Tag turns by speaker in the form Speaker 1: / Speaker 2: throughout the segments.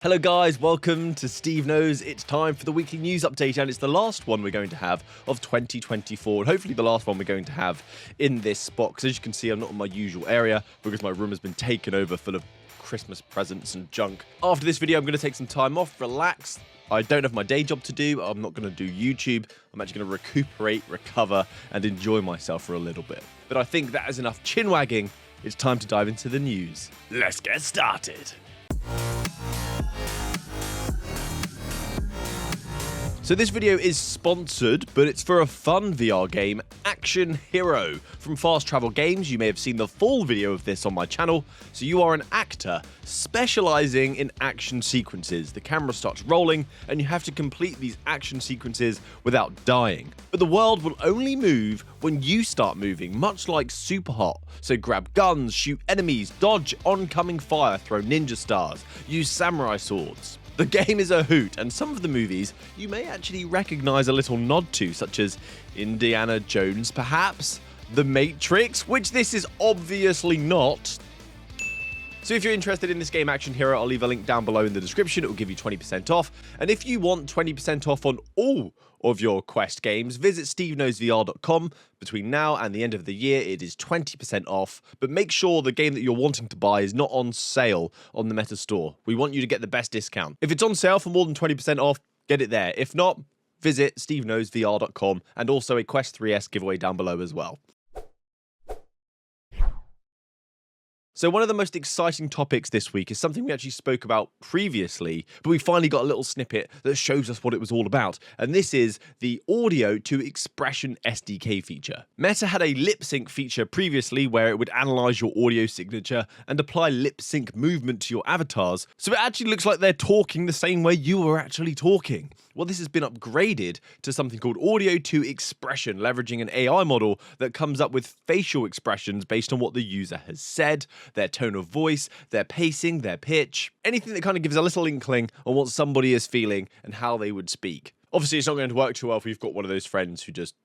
Speaker 1: Hello guys, welcome to SteveKnows. It's time for the weekly news update, and it's the last one we're going to have of 2024, and hopefully the last one we're going to have in this spot, because as you can see, I'm not in my usual area because my room has been taken over full of Christmas presents and junk. After this video, I'm going to take some time off, relax. I don't have my day job to do. I'm not going to do YouTube. I'm actually going to recuperate, recover, and enjoy myself for a little bit. But I think that is enough chin wagging. It's time to dive into the news. Let's get started. So this video is sponsored, but it's for a fun VR game, Action Hero, from Fast Travel Games. You may have seen the full video of this on my channel. So you are an actor specializing in action sequences. The camera starts rolling and you have to complete these action sequences without dying. But the world will only move when you start moving, much like Superhot. So grab guns, shoot enemies, dodge oncoming fire, throw ninja stars, use samurai swords. The game is a hoot, and some of the movies you may actually recognize a little nod to, such as Indiana Jones perhaps, The Matrix, which this is obviously not. So if you're interested in this game Action Hero, I'll leave a link down below in the description. It will give you 20% off. And if you want 20% off on all of your Quest games, visit SteveKnowsVR.com. Between now and the end of the year, it is 20% off. But make sure the game that you're wanting to buy is not on sale on the Meta Store. We want you to get the best discount. If it's on sale for more than 20% off, get it there. If not, visit SteveKnowsVR.com, and also a Quest 3S giveaway down below as well. So one of the most exciting topics this week is something we actually spoke about previously, but we finally got a little snippet that shows us what it was all about. And this is the audio to expression SDK feature. Meta had a lip sync feature previously where it would analyze your audio signature and apply lip sync movement to your avatars. So it actually looks like they're talking the same way you are actually talking. Well, this has been upgraded to something called audio to expression, leveraging an AI model that comes up with facial expressions based on what the user has said, their tone of voice, their pacing, their pitch, anything that kind of gives a little inkling on what somebody is feeling and how they would speak. Obviously, it's not going to work too well if you've got one of those friends who just,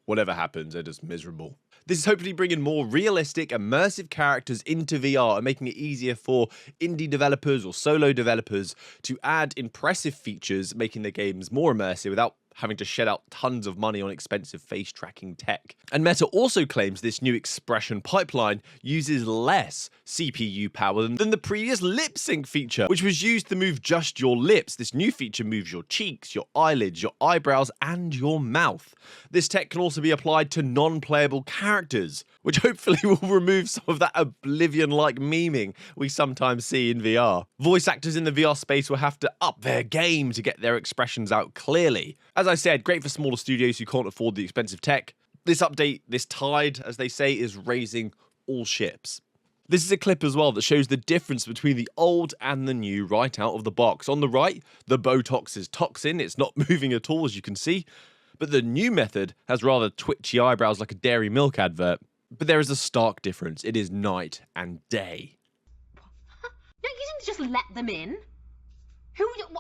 Speaker 1: whatever happens, they're just miserable. This is hopefully bringing more realistic, immersive characters into VR and making it easier for indie developers or solo developers to add impressive features, making their games more immersive without having to shell out tons of money on expensive face tracking tech. And Meta also claims this new expression pipeline uses less CPU power than the previous lip sync feature, which was used to move just your lips. This new feature moves your cheeks, your eyelids, your eyebrows, and your mouth. This tech can also be applied to non-playable characters, which hopefully will remove some of that Oblivion-like memeing we sometimes see in VR. Voice actors in the VR space will have to up their game to get their expressions out clearly. As I said, great for smaller studios who can't afford the expensive tech. This update, this tide, as they say, is raising all ships. This is a clip as well that shows the difference between the old and the new right out of the box. On the right, the Botox is toxin. It's not moving at all, as you can see. But the new method has rather twitchy eyebrows like a dairy milk advert. But there is a stark difference. It is night and day.
Speaker 2: No, you didn't just let them in.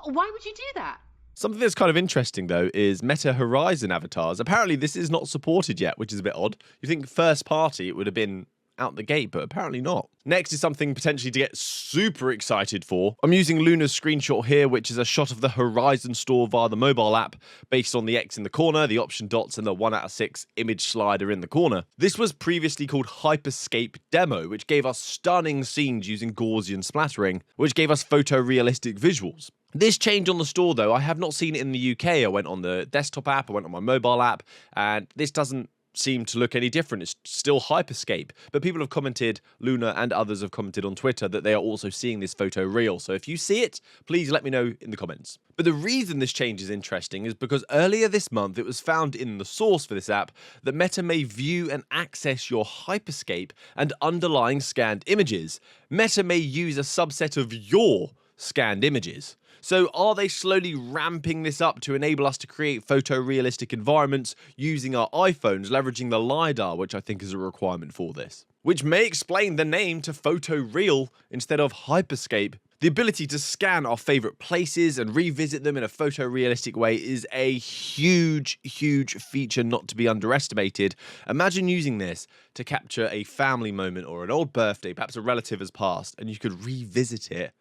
Speaker 2: Why would you do that?
Speaker 1: Something that's kind of interesting, though, is Meta Horizon avatars. Apparently, this is not supported yet, which is a bit odd. You think first party, it would have been out the gate, but apparently not. Next is something potentially to get super excited for. I'm using Luna's screenshot here, which is a shot of the Horizon store via the mobile app, based on the X in the corner, the option dots, and the 1 out of 6 image slider in the corner. This was previously called Hyperscape Demo, which gave us stunning scenes using Gaussian splattering, which gave us photorealistic visuals. This change on the store, though, I have not seen it in the UK. I went on the desktop app, I went on my mobile app, and this doesn't seem to look any different. It's still Hyperscape, but people have commented, Luna and others have commented on Twitter, that they are also seeing this photo real. So if you see it, please let me know in the comments. But the reason this change is interesting is because earlier this month, it was found in the source for this app that Meta may view and access your Hyperscape and underlying scanned images. Meta may use a subset of your scanned images. So are they slowly ramping this up to enable us to create photorealistic environments using our iPhones, leveraging the LiDAR, which I think is a requirement for this? Which may explain the name to Photoreal instead of Hyperscape. The ability to scan our favorite places and revisit them in a photorealistic way is a huge, huge feature not to be underestimated. Imagine using this to capture a family moment or an old birthday, perhaps a relative has passed, and you could revisit it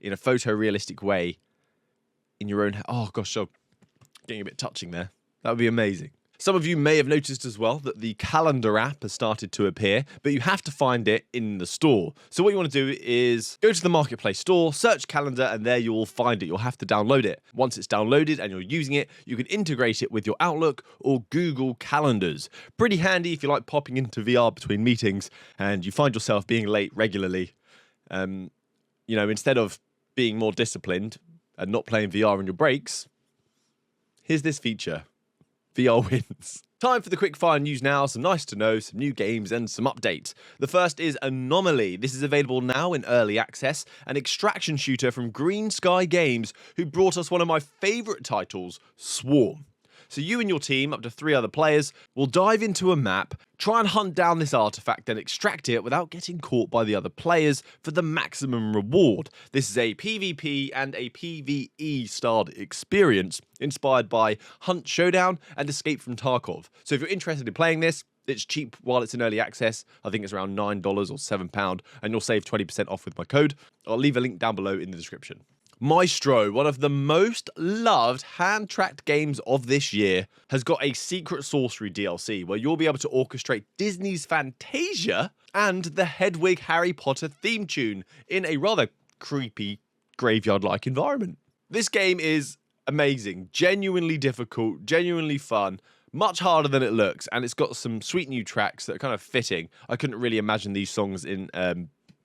Speaker 1: in a photorealistic way in your own. Oh gosh, so getting a bit touching there. That would be amazing. Some of you may have noticed as well that the calendar app has started to appear, but you have to find it in the store. So what you want to do is go to the Marketplace store, search calendar, and there you will find it. You'll have to download it. Once it's downloaded and you're using it, you can integrate it with your Outlook or Google Calendars. Pretty handy if you like popping into VR between meetings and you find yourself being late regularly. Instead of being more disciplined and not playing VR on your breaks, here's this feature. VR wins. Time for the quickfire news now. Some nice to know, some new games, and some updates. The first is Anomaly. This is available now in early access, an extraction shooter from Green Sky Games, who brought us one of my favourite titles, Swarm. So you and your team, up to 3 other players, will dive into a map, try and hunt down this artifact, then extract it without getting caught by the other players for the maximum reward. This is a PvP and a PvE styled experience inspired by Hunt Showdown and Escape from Tarkov. So if you're interested in playing this, it's cheap while it's in early access. I think it's around $9 or £7, and you'll save 20% off with my code. I'll leave a link down below in the description. Maestro, one of the most loved hand-tracked games of this year, has got a secret sorcery DLC where you'll be able to orchestrate Disney's Fantasia and the Hedwig Harry Potter theme tune in a rather creepy graveyard-like environment. This game is amazing, genuinely difficult, genuinely fun, much harder than it looks, and it's got some sweet new tracks that are kind of fitting. I couldn't really imagine these songs in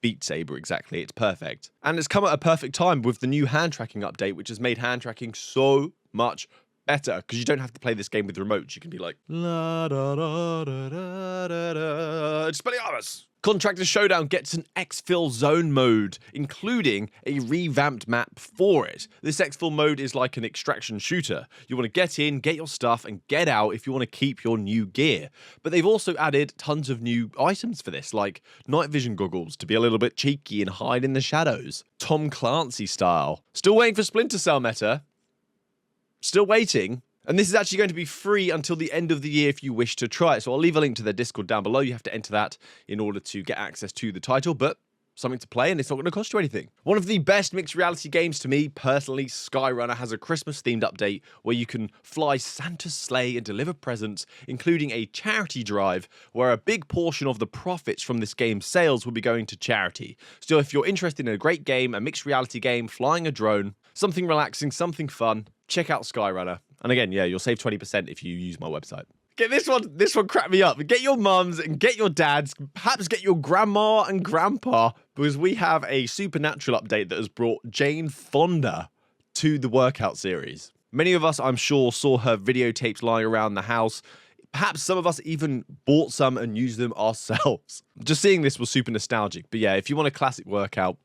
Speaker 1: Beat Saber exactly. It's perfect. And it's come at a perfect time with the new hand tracking update, which has made hand tracking so much better because you don't have to play this game with remotes. You can be like, la da da da da da da. Expelliarmus! Contractors Showdown gets an Exfilzone mode, including a revamped map for it. This Exfil mode is like an extraction shooter. You want to get in, get your stuff, and get out if you want to keep your new gear. But they've also added tons of new items for this, like night vision goggles to be a little bit cheeky and hide in the shadows. Tom Clancy style. Still waiting for Splinter Cell meta. Still waiting. And this is actually going to be free until the end of the year if you wish to try it. So I'll leave a link to their Discord down below. You have to enter that in order to get access to the title, but something to play, and it's not going to cost you anything. One of the best mixed reality games to me, personally, Skyrunner, has a Christmas-themed update where you can fly Santa's sleigh and deliver presents, including a charity drive where a big portion of the profits from this game's sales will be going to charity. So if you're interested in a great game, a mixed reality game, flying a drone, something relaxing, something fun, check out Skyrunner. And again, yeah, you'll save 20% if you use my website. Get this one cracked me up. Get your mums and get your dads, perhaps get your grandma and grandpa, because we have a Supernatural update that has brought Jane Fonda to the workout series. Many of us, I'm sure, saw her videotapes lying around the house. Perhaps some of us even bought some and used them ourselves. Just seeing this was super nostalgic. But yeah, if you want a classic workout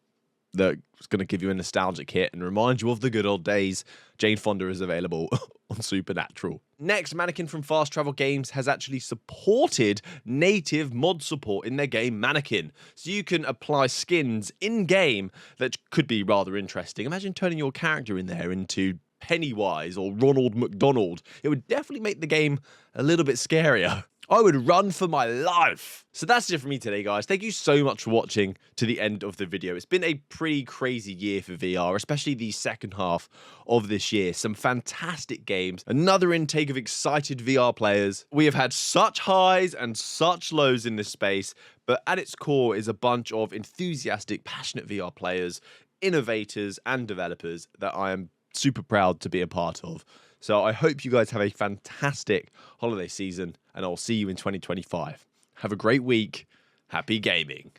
Speaker 1: that's going to give you a nostalgic hit and remind you of the good old days, Jane Fonda is available on Supernatural. Next, Mannequin from Fast Travel Games has actually supported native mod support in their game Mannequin. So you can apply skins in-game that could be rather interesting. Imagine turning your character in there into Pennywise or Ronald McDonald. It would definitely make the game a little bit scarier. I would run for my life. So that's it for me today, guys. Thank you so much for watching to the end of the video. It's been a pretty crazy year for VR, especially the second half of this year. Some fantastic games, another intake of excited VR players. We have had such highs and such lows in this space, but at its core is a bunch of enthusiastic, passionate VR players, innovators, and developers that I am super proud to be a part of. So I hope you guys have a fantastic holiday season, and I'll see you in 2025. Have a great week. Happy gaming.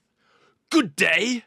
Speaker 1: Good day.